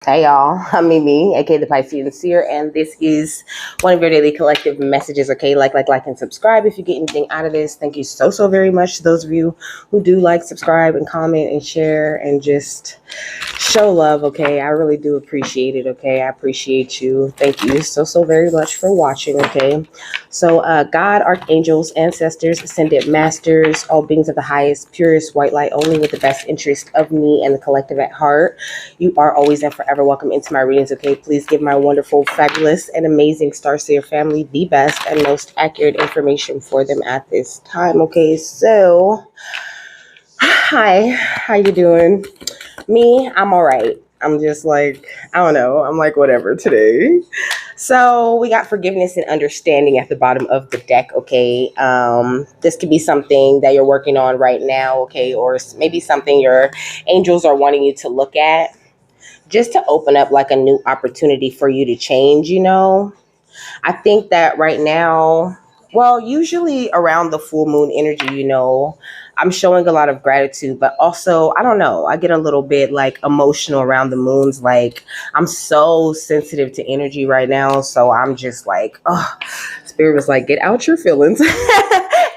Hey y'all, I'm Mimi, aka the Piscean Seer, and this is one of your daily collective messages. Okay, like, and subscribe if you get anything out of this. Thank you so very much to those of you who do like, subscribe, and comment and share and just show love. Okay, I really do appreciate it. Okay, I appreciate you. Thank you so very much for watching. Okay, so God, archangels, ancestors, ascended masters, all beings of the highest, purest white light, only with the best interest of me and the collective at heart. You are always and forever welcome into my readings, okay? Please give my wonderful, fabulous, and amazing Starseer family the best and most accurate information for them at this time, okay? So, hi, how you doing? Me, I'm all right. I'm just like, I don't know. I'm like, whatever today. So we got forgiveness and understanding at the bottom of the deck, okay? This could be something that you're working on right now, okay? Or maybe something your angels are wanting you to look at, just to open up like a new opportunity for you to change, you know? I think that right now, well, usually around the full moon energy, you know, I'm showing a lot of gratitude, but also, I don't know, I get a little bit like emotional around the moons. Like, I'm so sensitive to energy right now. So I'm just like, oh, Spirit was like, get out your feelings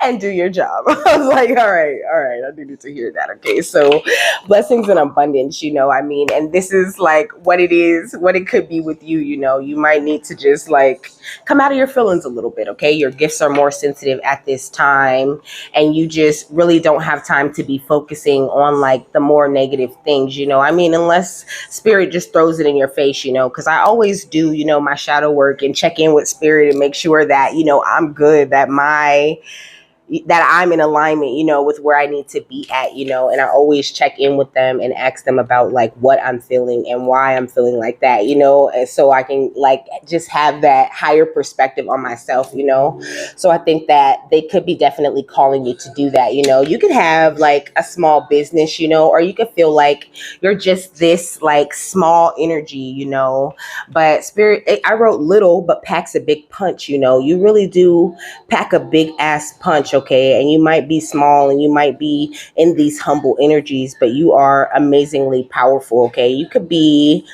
and do your job. I was like, all right, I needed to hear that. Okay, so blessings and abundance, you know, I mean, and this is like what it is, what it could be with you, you know. You might need to just like come out of your feelings a little bit, okay? Your gifts are more sensitive at this time, and you just really don't have time to be focusing on like the more negative things, you know. I mean, unless Spirit just throws it in your face, you know, because I always do, you know, my shadow work and check in with Spirit and make sure that, you know, I'm good, that I'm in alignment, you know, with where I need to be at, you know, and I always check in with them and ask them about like what I'm feeling and why I'm feeling like that, you know, and so I can like just have that higher perspective on myself, you know. So I think that they could be definitely calling you to do that, you know. You could have like a small business, you know, or you could feel like you're just this like small energy, you know, but Spirit, I wrote little but packs a big punch, you know. You really do pack a big ass punch, okay? And you might be small and you might be in these humble energies, but you are amazingly powerful, okay? You could be,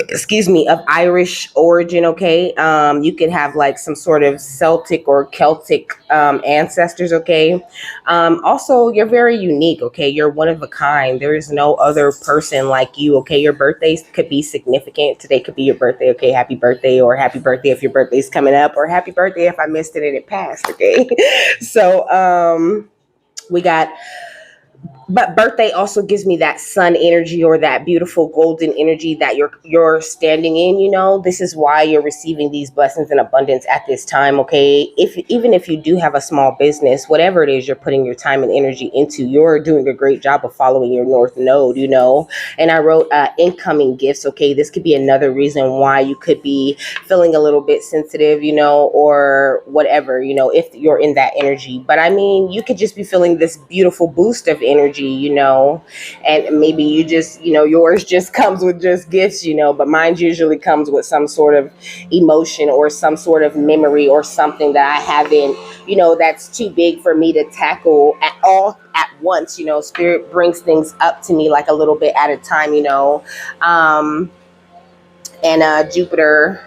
excuse me, of Irish origin, okay? You could have like some sort of Celtic or Celtic ancestors, okay? Also, you're very unique, okay? You're one of a kind. There is no other person like you, okay? Your birthdays could be significant. Today could be your birthday, okay? Happy birthday, or happy birthday if your birthday's coming up, or happy birthday if I missed it and it passed, okay? So, we got, but birthday also gives me that sun energy or that beautiful golden energy that you're standing in, you know. This is why you're receiving these blessings in abundance at this time, okay? Even if you do have a small business, whatever it is you're putting your time and energy into, you're doing a great job of following your north node, you know. And I wrote incoming gifts, okay? This could be another reason why you could be feeling a little bit sensitive, you know, or whatever, you know, if you're in that energy. But I mean, you could just be feeling this beautiful boost of energy, you know, and maybe you just, you know, yours just comes with just gifts, you know, but mine usually comes with some sort of emotion or some sort of memory or something that I haven't, you know, that's too big for me to tackle at all at once, you know. Spirit brings things up to me like a little bit at a time, you know. And Jupiter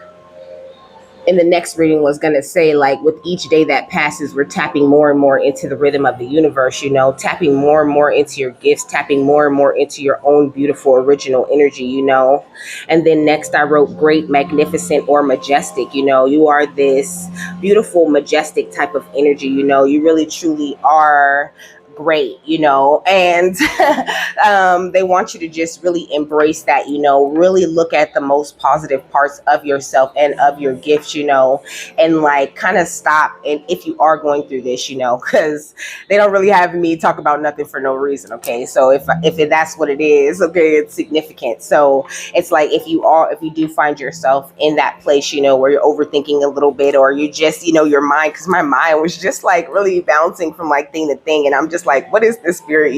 in the next reading was going to say, like, with each day that passes, we're tapping more and more into the rhythm of the universe, you know, tapping more and more into your gifts, tapping more and more into your own beautiful original energy, you know. And then next I wrote great, magnificent, or majestic, you know. You are this beautiful, majestic type of energy, you know. You really truly are great, you know, and they want you to just really embrace that, you know, really look at the most positive parts of yourself and of your gifts, you know, and like kind of stop. And if you are going through this, you know, because they don't really have me talk about nothing for no reason, okay? So if that's what it is, okay, it's significant. So it's like if you do find yourself in that place, you know, where you're overthinking a little bit, or you just, you know, your mind, because my mind was just like really bouncing from like thing to thing, and I'm just like, what is this, spirit?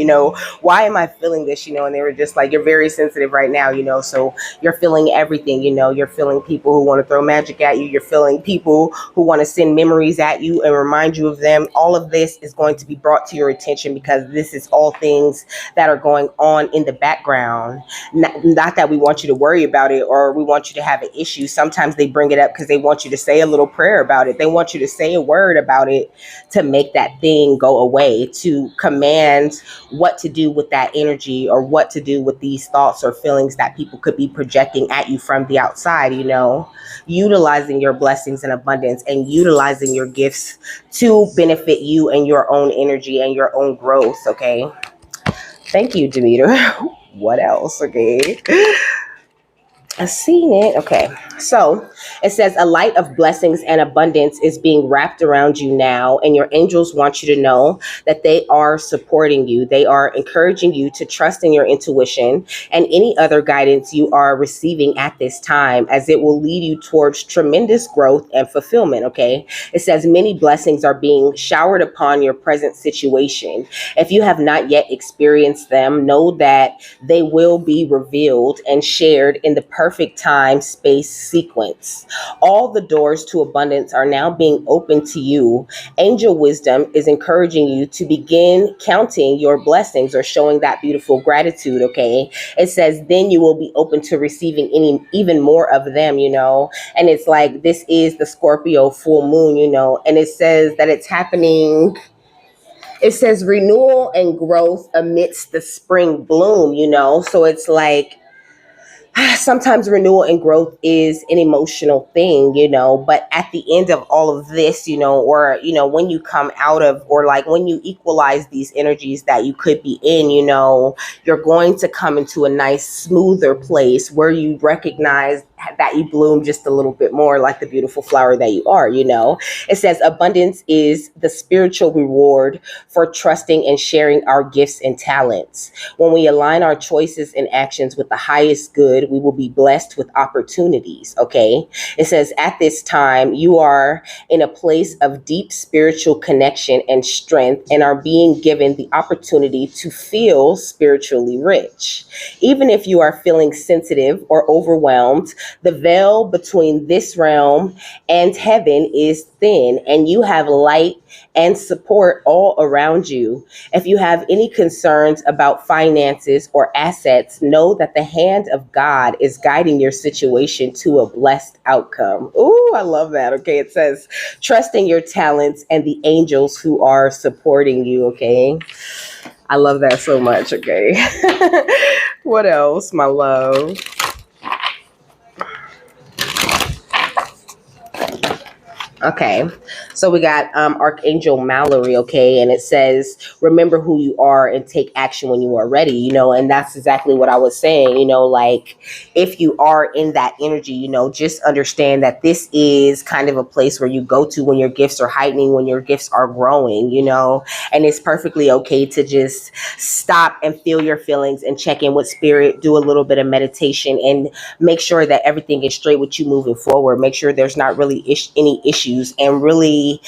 Why am I feeling this? And they were just like, you're very sensitive right now, so you're feeling everything. You're feeling people who want to throw magic at you. You're feeling people who want to send memories at you and remind you of them. All of this is going to be brought to your attention, because this is all things that are going on in the background. Not that we want you to worry about it or we want you to have an issue. Sometimes they bring it up because they want you to say a little prayer about it. They want you to say a word about it to make that thing go away, to command what to do with that energy or what to do with these thoughts or feelings that people could be projecting at you from the outside. Utilizing your blessings and abundance and utilizing your gifts to benefit you and your own energy and your own growth. Okay. Thank you, Demeter. What else? Okay. I've seen it. Okay. So it says a light of blessings and abundance is being wrapped around you now. And your angels want you to know that they are supporting you. They are encouraging you to trust in your intuition and any other guidance you are receiving at this time, as it will lead you towards tremendous growth and fulfillment. Okay. It says many blessings are being showered upon your present situation. If you have not yet experienced them, know that they will be revealed and shared in the perfect time space sequence. All the doors to abundance are now being opened to you. Angel wisdom is encouraging you to begin counting your blessings or showing that beautiful gratitude. Okay. It says then you will be open to receiving even more of them, and it's like, this is the Scorpio full moon, and it says that it's happening. It says renewal and growth amidst the spring bloom, so it's like, sometimes renewal and growth is an emotional thing, but at the end of all of this, or, when you come out of, or like when you equalize these energies that you could be in, you're going to come into a nice, smoother place where you recognize that you bloom just a little bit more like the beautiful flower that you are. It says abundance is the spiritual reward for trusting and sharing our gifts and talents. When we align our choices and actions with the highest good, we will be blessed with opportunities. Okay. It says at this time, you are in a place of deep spiritual connection and strength and are being given the opportunity to feel spiritually rich. Even if you are feeling sensitive or overwhelmed, the veil between this realm and heaven is thin, and you have light and support all around you. If you have any concerns about finances or assets, know that the hand of God is guiding your situation to a blessed outcome. Ooh, I love that. Okay. It says, trust in your talents and the angels who are supporting you. Okay. I love that so much. Okay. What else, my love? Okay, so we got Archangel Mallory, okay, and it says, remember who you are and take action when you are ready, and that's exactly what I was saying, like if you are in that energy, just understand that this is kind of a place where you go to when your gifts are heightening, when your gifts are growing, and it's perfectly okay to just stop and feel your feelings and check in with spirit, do a little bit of meditation, and make sure that everything is straight with you moving forward. Make sure there's not really any issues, and really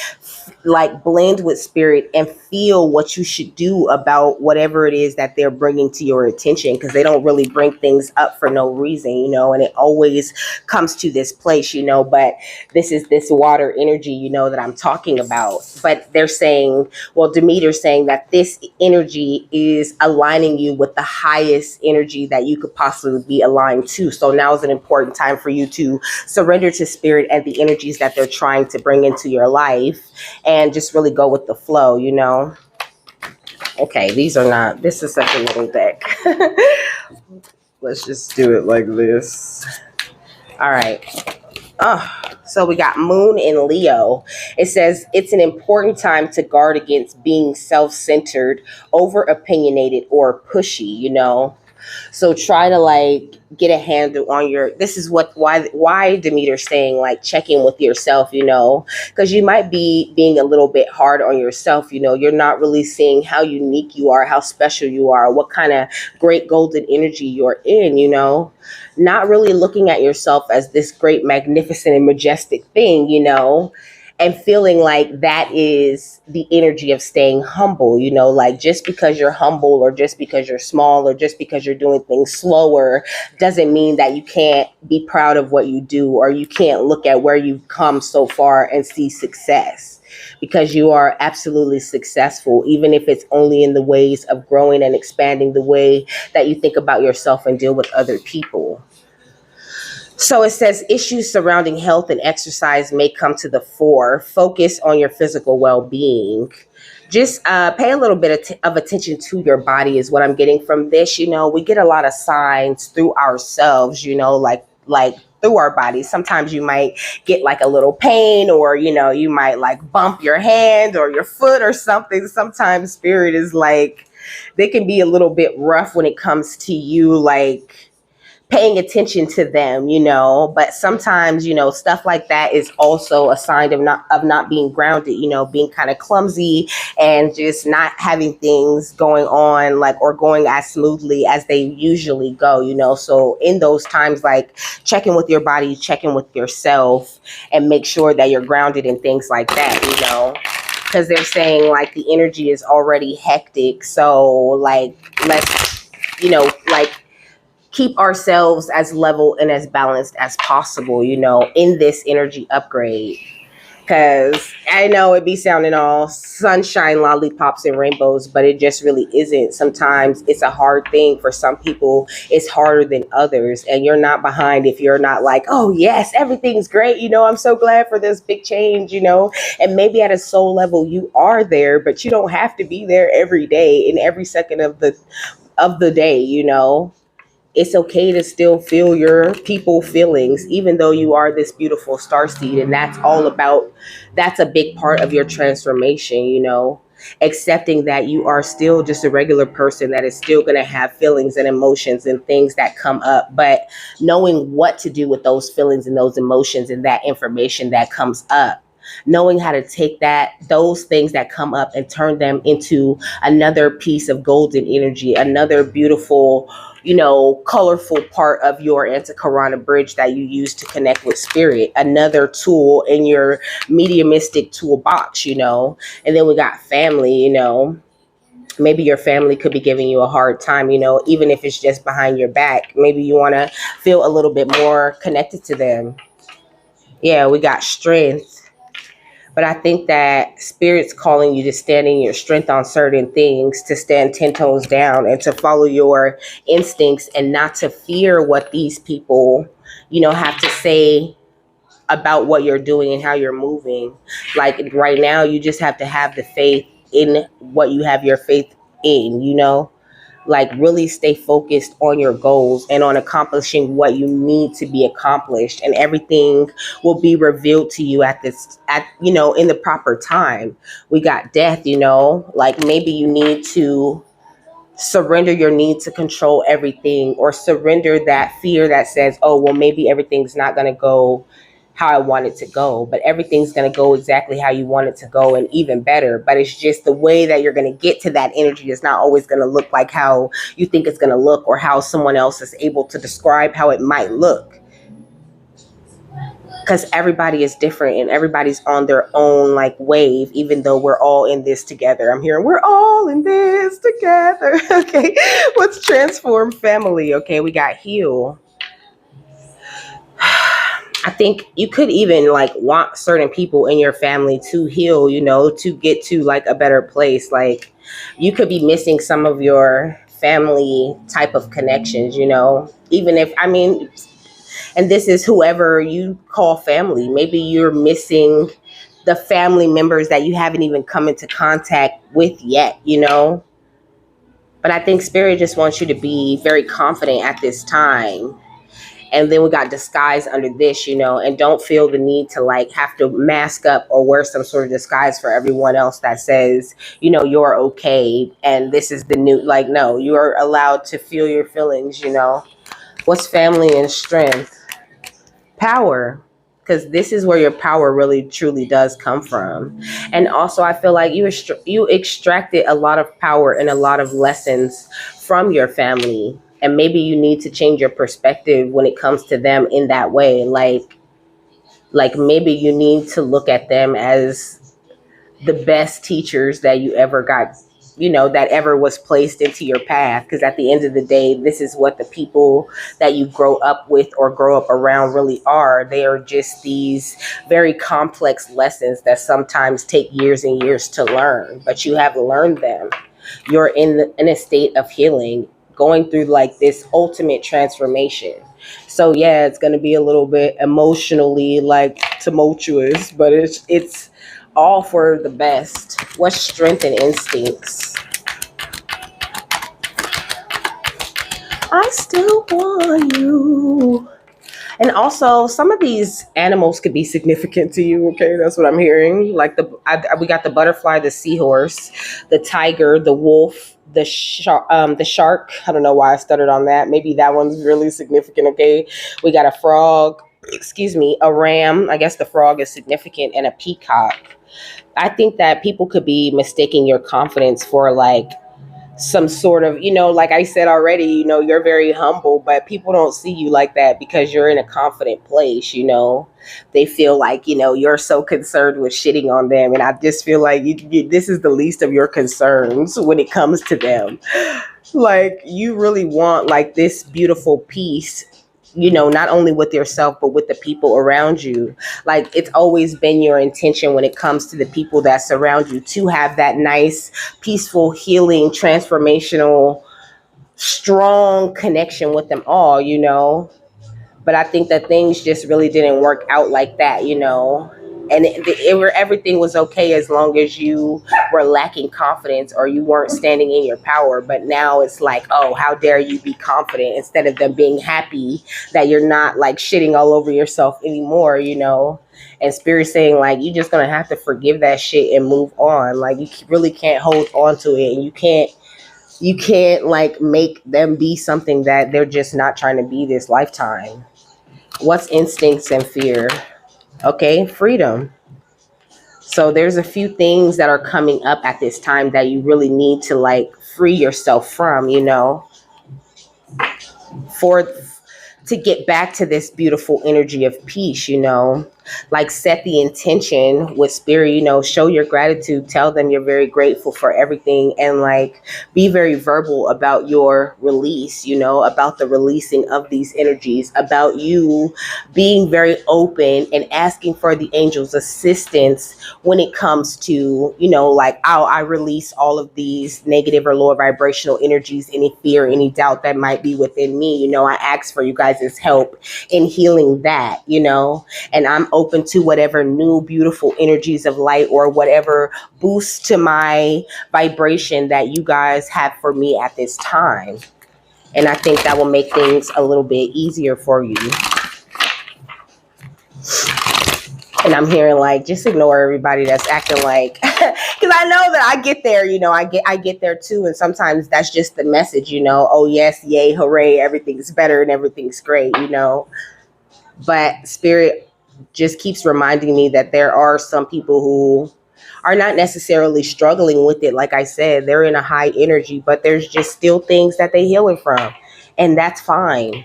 like blend with spirit and feel what you should do about whatever it is that they're bringing to your attention, because they don't really bring things up for no reason, and it always comes to this place, but this is this water energy, that I'm talking about. But they're saying, well, Demeter's saying that this energy is aligning you with the highest energy that you could possibly be aligned to. So now is an important time for you to surrender to spirit and the energies that they're trying to bring into your life, and just really go with the flow, Okay, this is such a little deck. Let's just do it like this. All right. So we got Moon in Leo. It says it's an important time to guard against being self-centered, over opinionated, or pushy, So try to like get a handle on this is why Demeter's saying like check in with yourself, because you might be being a little bit hard on yourself. You're not really seeing how unique you are, how special you are, what kind of great golden energy you're in, not really looking at yourself as this great, magnificent, and majestic thing, and feeling like that is the energy of staying humble, like just because you're humble or just because you're small or just because you're doing things slower doesn't mean that you can't be proud of what you do, or you can't look at where you've come so far and see success, because you are absolutely successful, even if it's only in the ways of growing and expanding the way that you think about yourself and deal with other people. So it says issues surrounding health and exercise may come to the fore. Focus on your physical well-being. Just pay a little bit of attention to your body is what I'm getting from this. We get a lot of signs through ourselves, like through our bodies. Sometimes you might get like a little pain, or, you might like bump your hand or your foot or something. Sometimes spirit is like, they can be a little bit rough when it comes to you, like paying attention to them, but sometimes, stuff like that is also a sign of not being grounded, being kind of clumsy and just not having things going on, like, or going as smoothly as they usually go, so in those times, like, checking with your body, checking with yourself, and make sure that you're grounded in things like that, because they're saying like the energy is already hectic, so like let's like keep ourselves as level and as balanced as possible, in this energy upgrade. Because I know it be sounding all sunshine, lollipops, and rainbows, but it just really isn't. Sometimes it's a hard thing. For some people, it's harder than others. And you're not behind if you're not like, oh, yes, everything's great. I'm so glad for this big change, And maybe at a soul level, you are there, but you don't have to be there every day in every second of the day. It's okay to still feel your people feelings, even though you are this beautiful star seed. And that's a big part of your transformation, accepting that you are still just a regular person that is still going to have feelings and emotions and things that come up, but knowing what to do with those feelings and those emotions and that information that comes up. Knowing how to take those things that come up and turn them into another piece of golden energy, another beautiful, colorful part of your Antakarana bridge that you use to connect with spirit, another tool in your mediumistic toolbox, And then we got family, maybe your family could be giving you a hard time, even if it's just behind your back. Maybe you want to feel a little bit more connected to them. Yeah, we got strength. But I think that spirit's calling you to stand in your strength on certain things, to stand 10 toes down and to follow your instincts and not to fear what these people, have to say about what you're doing and how you're moving. Like right now, you just have to have the faith in what you have your faith in, like really stay focused on your goals and on accomplishing what you need to be accomplished, and everything will be revealed to you in the proper time. We got death, like maybe you need to surrender your need to control everything, or surrender that fear that says, oh, well, maybe everything's not going to go how I want it to go, but everything's going to go exactly how you want it to go, and even better. But it's just the way that you're going to get to that energy is not always going to look like how you think it's going to look, or how someone else is able to describe how it might look. Because everybody is different and everybody's on their own like wave, even though we're all in this together. I'm hearing we're all in this together. Okay, let's transform family. Okay, we got heal. I think you could even like want certain people in your family to heal, to get to like a better place. Like you could be missing some of your family type of connections, even if, and this is whoever you call family. Maybe you're missing the family members that you haven't even come into contact with yet, But I think spirit just wants you to be very confident at this time. And then we got disguise under this, and don't feel the need to like have to mask up or wear some sort of disguise for everyone else that says, you're okay. And this is the new, like, no, you are allowed to feel your feelings, What's family and strength? Power. Because this is where your power really truly does come from. And also I feel like you extracted a lot of power and a lot of lessons from your family. And maybe you need to change your perspective when it comes to them in that way. Like Like maybe you need to look at them as the best teachers that you ever got, that ever was placed into your path. Because at the end of the day, this is what the people that you grow up with or grow up around really are. They are just these very complex lessons that sometimes take years and years to learn, but you have learned them. You're in a state of healing, going through like this ultimate transformation. So yeah, it's going to be a little bit emotionally like tumultuous, but it's all for the best. What's strength and instincts? I still want you. And also, some of these animals could be significant to you. Okay, that's what I'm hearing. Like we got the butterfly, the seahorse, the tiger, the wolf, the shark. The shark. I don't know why I stuttered on that. Maybe that one's really significant. Okay, we got a frog. Excuse me, a ram. I guess the frog is significant, and a peacock. I think that people could be mistaking your confidence for like some sort of, like I said already, you're very humble, but people don't see you like that because you're in a confident place. They feel like, you're so concerned with shitting on them. And I just feel like this is the least of your concerns when it comes to them. Like you really want like this beautiful peace, not only with yourself, but with the people around you. Like it's always been your intention when it comes to the people that surround you to have that nice, peaceful, healing, transformational, strong connection with them all. But I think that things just really didn't work out like that. And everything was okay as long as you were lacking confidence or you weren't standing in your power. But now it's like, oh, how dare you be confident, instead of them being happy that you're not like shitting all over yourself anymore. And Spirit saying like, you're just going to have to forgive that shit and move on. Like you really can't hold on to it, and you can't like make them be something that they're just not trying to be this lifetime. What's instincts and fear? Okay, freedom. So there's a few things that are coming up at this time that you really need to like free yourself from, for to get back to this beautiful energy of peace. Like set the intention with Spirit, show your gratitude, tell them you're very grateful for everything, and like be very verbal about your release, about the releasing of these energies, about you being very open and asking for the angels' assistance when it comes to, like, oh, I release all of these negative or lower vibrational energies, any fear, any doubt that might be within me. I ask for you guys' help in healing that, and I'm open to whatever new beautiful energies of light or whatever boost to my vibration that you guys have for me at this time. And I think that will make things a little bit easier for you. And I'm hearing like, just ignore everybody that's acting like, because I know that I get there, I get there too. And sometimes that's just the message, oh yes, yay, hooray, everything's better and everything's great, But Spirit just keeps reminding me that there are some people who are not necessarily struggling with it. Like I said, they're in a high energy, but there's just still things that they healing from. And that's fine.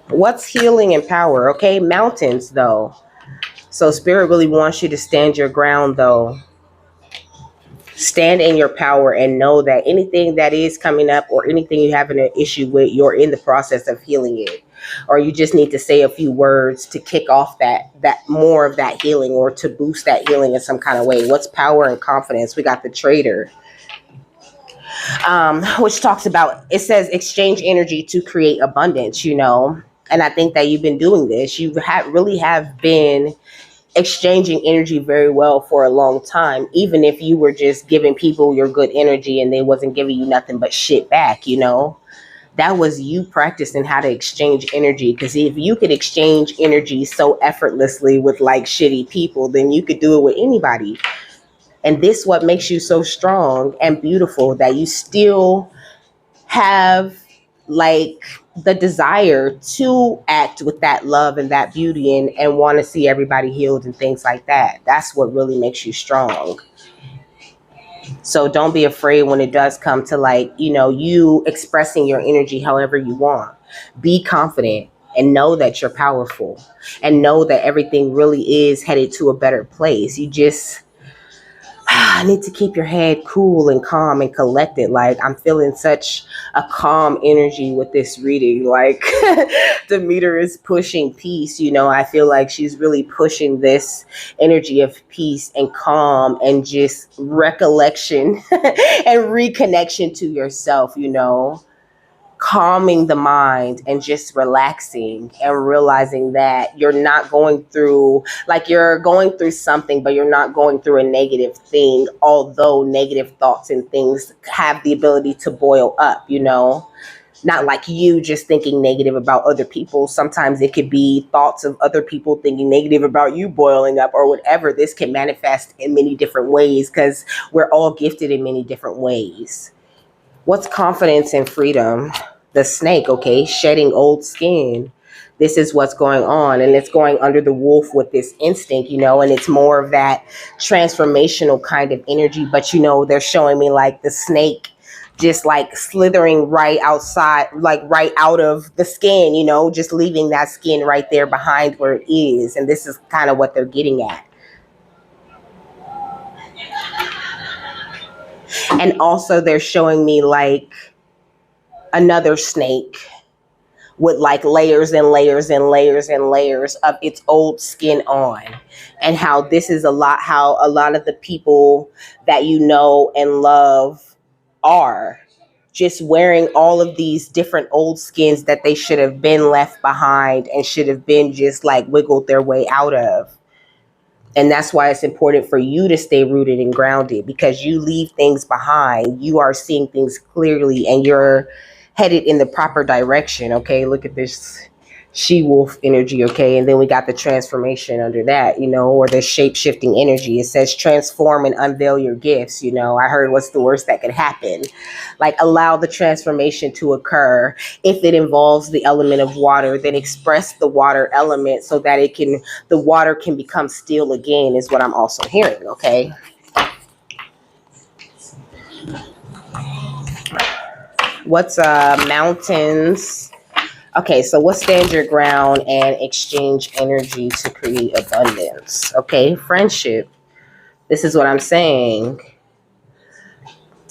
What's healing and power? Okay, mountains though. So Spirit really wants you to stand your ground though. Stand in your power and know that anything that is coming up or anything you have an issue with, you're in the process of healing it. Or you just need to say a few words to kick off that more of that healing, or to boost that healing in some kind of way. What's power and confidence? We got the Trader, which talks about, it says exchange energy to create abundance, And I think that you've been doing this. You really have been exchanging energy very well for a long time, even if you were just giving people your good energy and they wasn't giving you nothing but shit back. That was you practicing how to exchange energy. Because if you could exchange energy so effortlessly with like shitty people, then you could do it with anybody. And this what makes you so strong and beautiful, that you still have like the desire to act with that love and that beauty, and want to see everybody healed and things like that. That's what really makes you strong. So don't be afraid when it does come to like, you expressing your energy however you want. Be confident and know that you're powerful and know that everything really is headed to a better place. You just need to keep your head cool and calm and collected. Like, I'm feeling such a calm energy with this reading. Like, Demeter is pushing peace. I feel like she's really pushing this energy of peace and calm and just recollection and reconnection to yourself. Calming the mind and just relaxing and realizing that you're not going through, like, you're going through something, but you're not going through a negative thing, although negative thoughts and things have the ability to boil up. Not like you just thinking negative about other people. Sometimes it could be thoughts of other people thinking negative about you boiling up or whatever. This can manifest in many different ways because we're all gifted in many different ways. What's confidence and freedom? The snake, okay, shedding old skin. This is what's going on, and it's going under the wolf with this instinct, and it's more of that transformational kind of energy. But they're showing me like the snake just like slithering right outside, like right out of the skin, just leaving that skin right there behind where it is. And this is kind of what they're getting at. And also they're showing me like another snake with like layers and layers and layers and layers of its old skin on. And how this is how a lot of the people that you know and love are just wearing all of these different old skins that they should have been left behind and should have been just like wiggled their way out of. And that's why it's important for you to stay rooted and grounded, because you leave things behind. You are seeing things clearly and you're headed in the proper direction. Okay, look at this she-wolf energy. Okay, and then we got the transformation under that, or the shape-shifting energy. It says transform and unveil your gifts. I heard what's the worst that could happen. Like, allow the transformation to occur. If it involves the element of water, then express the water element so that the water can become still again, is what I'm also hearing. Okay. What's mountains? Okay, so what stands your ground and exchange energy to create abundance? Okay, friendship. This is what I'm saying.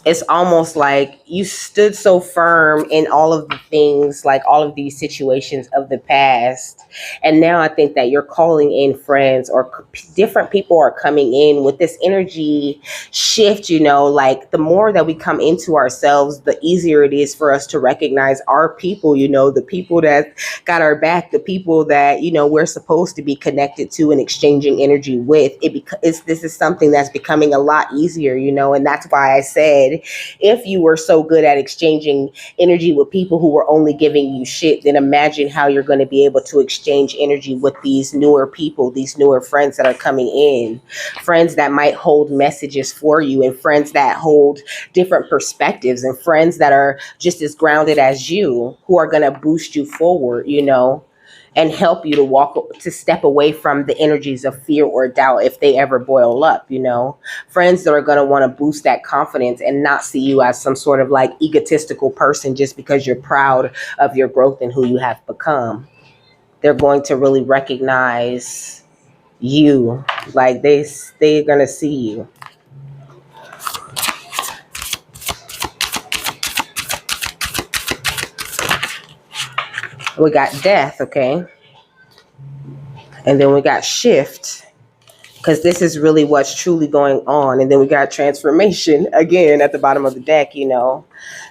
It's almost like you stood so firm in all of the things, like all of these situations of the past. And now I think that you're calling in friends, or different people are coming in with this energy shift, like the more that we come into ourselves, the easier it is for us to recognize our people, the people that got our back, the people that, we're supposed to be connected to and exchanging energy with. This is something that's becoming a lot easier, and that's why I said, if you were so good at exchanging energy with people who were only giving you shit, then imagine how you're going to be able to exchange energy with these newer people, these newer friends that are coming in, friends that might hold messages for you, and friends that hold different perspectives, and friends that are just as grounded as you, who are going to boost you forward, and help you to step away from the energies of fear or doubt if they ever boil up, friends that are going to want to boost that confidence and not see you as some sort of like egotistical person just because you're proud of your growth and who you have become. They're going to really recognize you, like they're going to see you. We got death, okay? And then we got shift, because this is really what's truly going on. And then we got transformation again at the bottom of the deck,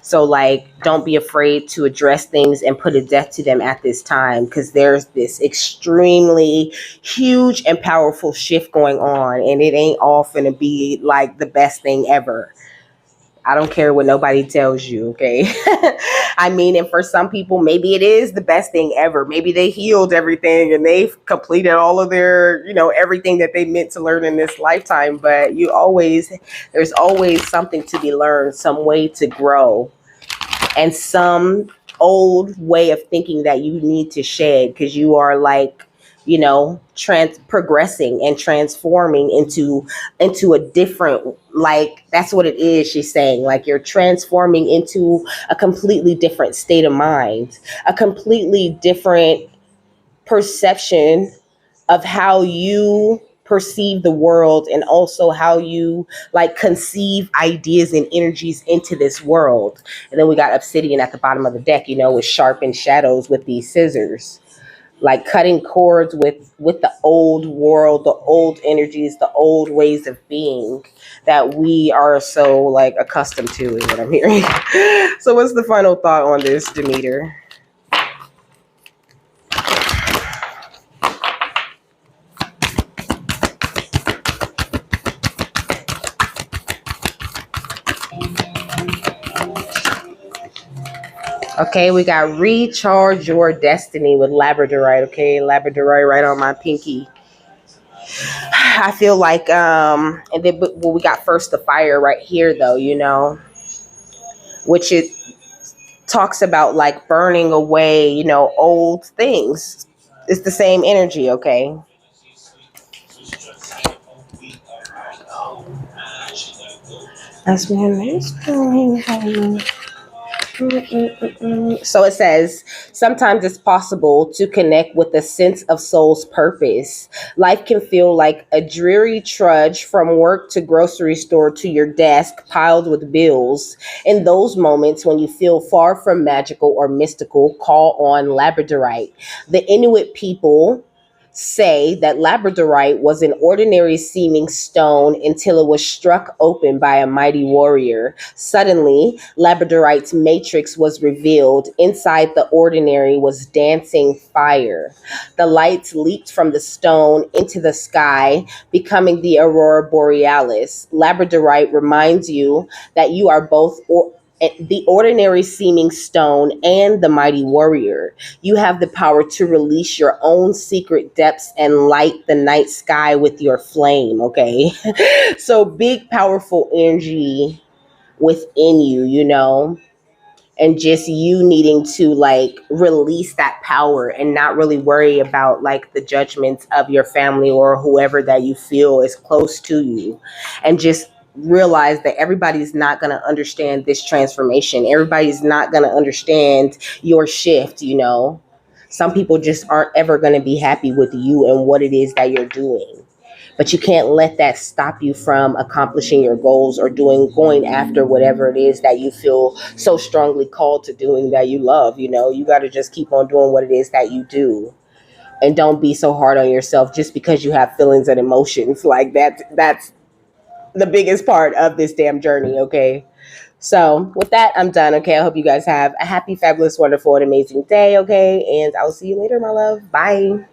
So like, don't be afraid to address things and put a death to them at this time, because there's this extremely huge and powerful shift going on, and it ain't all finna be like the best thing ever. I don't care what nobody tells you, okay? I mean, and for some people, maybe it is the best thing ever. Maybe they healed everything and they've completed all of their, everything that they meant to learn in this lifetime. But there's always something to be learned, some way to grow, and some old way of thinking that you need to shed, because you are like, progressing and transforming into a different, like, that's what it is. She's saying, like, you're transforming into a completely different state of mind, a completely different perception of how you perceive the world, and also how you like conceive ideas and energies into this world. And then we got obsidian at the bottom of the deck, with sharpened shadows with these scissors, like cutting cords with the old world, the old energies, the old ways of being that we are so like accustomed to, is what I'm hearing. So what's the final thought on this, Demeter? Okay, we got recharge your destiny with labradorite. Okay, labradorite right on my pinky. I feel like and then we got first the fire right here though, which it talks about like burning away, old things. It's the same energy, okay? That's me. So it says, sometimes it's possible to connect with a sense of soul's purpose. Life can feel like a dreary trudge from work to grocery store to your desk piled with bills. In those moments when you feel far from magical or mystical, call on labradorite. The Inuit people say that labradorite was an ordinary seeming stone until it was struck open by a mighty warrior. Suddenly, labradorite's matrix was revealed. Inside the ordinary was dancing fire. The lights leaped from the stone into the sky, becoming the aurora borealis. Labradorite reminds you that you are both the ordinary seeming stone and the mighty warrior. You have the power to release your own secret depths and light the night sky with your flame, okay? So big, powerful energy within you, and just you needing to like release that power and not really worry about like the judgments of your family or whoever that you feel is close to you, and just realize that everybody's not going to understand this transformation. Everybody's not going to understand your shift. Some people just aren't ever going to be happy with you and what it is that you're doing. But you can't let that stop you from accomplishing your goals or going after whatever it is that you feel so strongly called to doing that you love. You got to just keep on doing what it is that you do. And don't be so hard on yourself just because you have feelings and emotions. Like that's the biggest part of this damn journey, okay? So with that, I'm done, okay? I hope you guys have a happy, fabulous, wonderful, and amazing day, okay? And I'll see you later, my love. Bye.